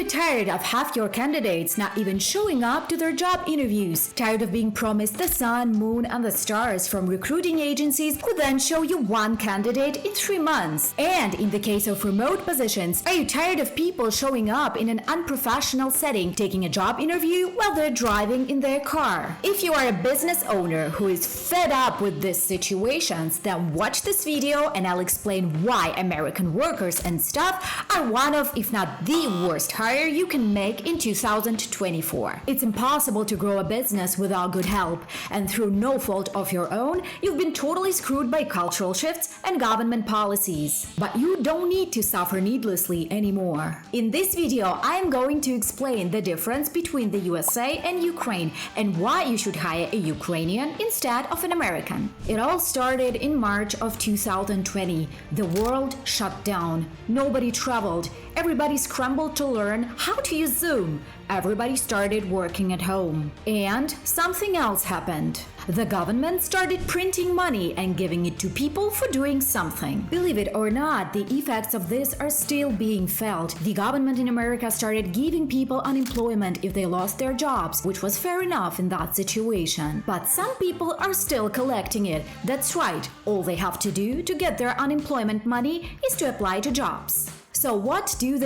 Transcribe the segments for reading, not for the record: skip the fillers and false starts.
you tired of half your candidates not even showing up to their job interviews? Tired of being promised the sun, moon, and the stars from recruiting agencies who then show you one candidate in 3 months? And in the case of remote positions, are you tired of people showing up in an unprofessional setting, taking a job interview while they're driving in their car? If you are a business owner who is fed up with these situations, then watch this video and I'll explain why American workers and staff are one of, if not the worst hire you can make in 2024. It's impossible to grow a business without good help, and through no fault of your own, you've been totally screwed by cultural shifts and government policies. But you don't need to suffer needlessly anymore. In this video, I am going to explain the difference between the USA and Ukraine and why you should hire a Ukrainian instead of an American. It all started in March of 2020. The world shut down. Nobody traveled. Everybody scrambled to learn how to use Zoom. Everybody started working at home. And something else happened. The government started printing money and giving it to people for doing something. Believe it or not, the effects of this are still being felt. The government in America started giving people unemployment if they lost their jobs, which was fair enough in that situation. But some people are still collecting it. That's right, all they have to do to get their unemployment money is to apply to jobs. So what do?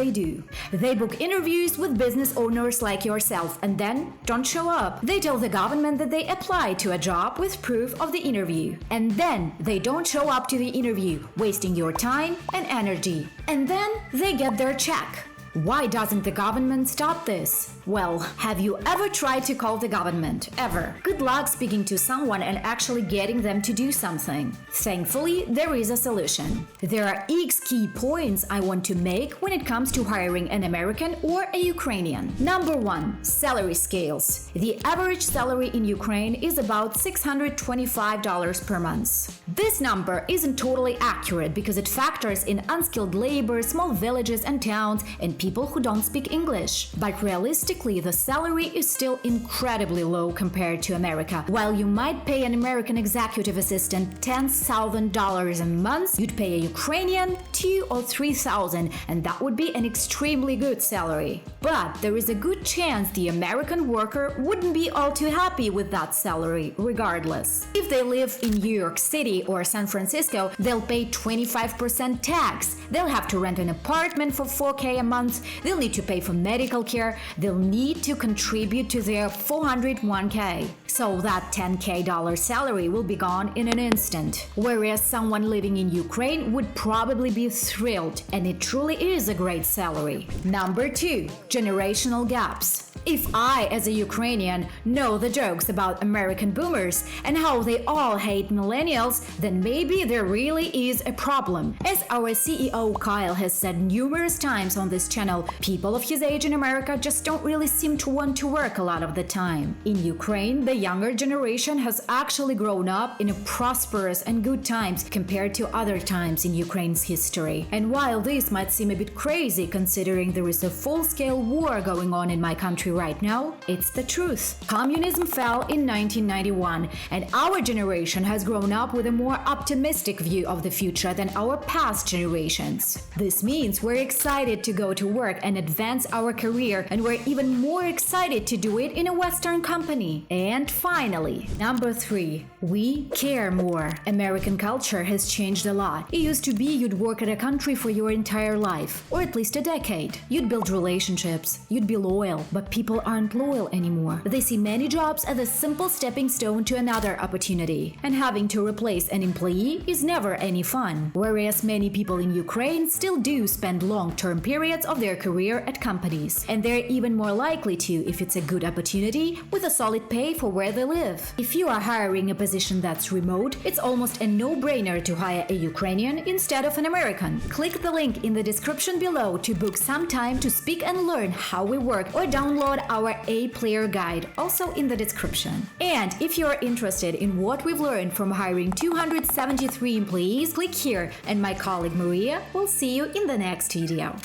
They book interviews with business owners like yourself and then don't show up. They tell the government that they applied to a job with proof of the interview. And then they don't show up to the interview, wasting your time and energy. And then they get their check. Why doesn't the government stop this? Well, have you ever tried to call the government? Ever? Good luck speaking to someone and actually getting them to do something. Thankfully, there is a solution. There are X key points I want to make when it comes to hiring an American or a Ukrainian. Number 1. Salary scales. The average salary in Ukraine is about $625 per month. This number isn't totally accurate because it factors in unskilled labor, small villages and towns, and people who don't speak English. But realistically, the salary is still incredibly low compared to America. While you might pay an American executive assistant $10,000 a month, you'd pay a Ukrainian $2,000 or $3,000, and that would be an extremely good salary. But there is a good chance the American worker wouldn't be all too happy with that salary, regardless. If they live in New York City or San Francisco, they'll pay 25% tax. They'll have to rent an apartment for $4,000 a month. They'll need to pay for medical care. They'll need to contribute to their 401k. So that $10,000 salary will be gone in an instant. Whereas someone living in Ukraine would probably be thrilled, and it truly is a great salary. Number 2. Generational gaps. If I, as a Ukrainian, know the jokes about American boomers and how they all hate millennials, then maybe there really is a problem. As our CEO Kyle has said numerous times on this channel, people of his age in America just don't really seem to want to work a lot of the time. In Ukraine, the younger generation has actually grown up in a prosperous and good times compared to other times in Ukraine's history. And while this might seem a bit crazy considering there is a full-scale war going on in my country right now, it's the truth. Communism fell in 1991, and our generation has grown up with a more optimistic view of the future than our past generations. This means we're excited to go to work and advance our career, and we're even more excited to do it in a Western company. And finally, number 3, we care more. American culture has changed a lot. It used to be you'd work at a country for your entire life, or at least a decade. You'd build relationships, you'd be loyal, but people aren't loyal anymore. They see many jobs as a simple stepping stone to another opportunity, and having to replace an employee is never any fun. Whereas many people in Ukraine still do spend long-term periods of their career at companies, and they're even more likely to if it's a good opportunity with a solid pay for where they live. If you are hiring a position that's remote, it's almost a no-brainer to hire a Ukrainian instead of an American. Click the link in the description below to book some time to speak and learn how we work, or download our A-Player guide, also in the description. And if you're interested in what we've learned from hiring 273 employees, click here, and my colleague Maria will see you in the next video.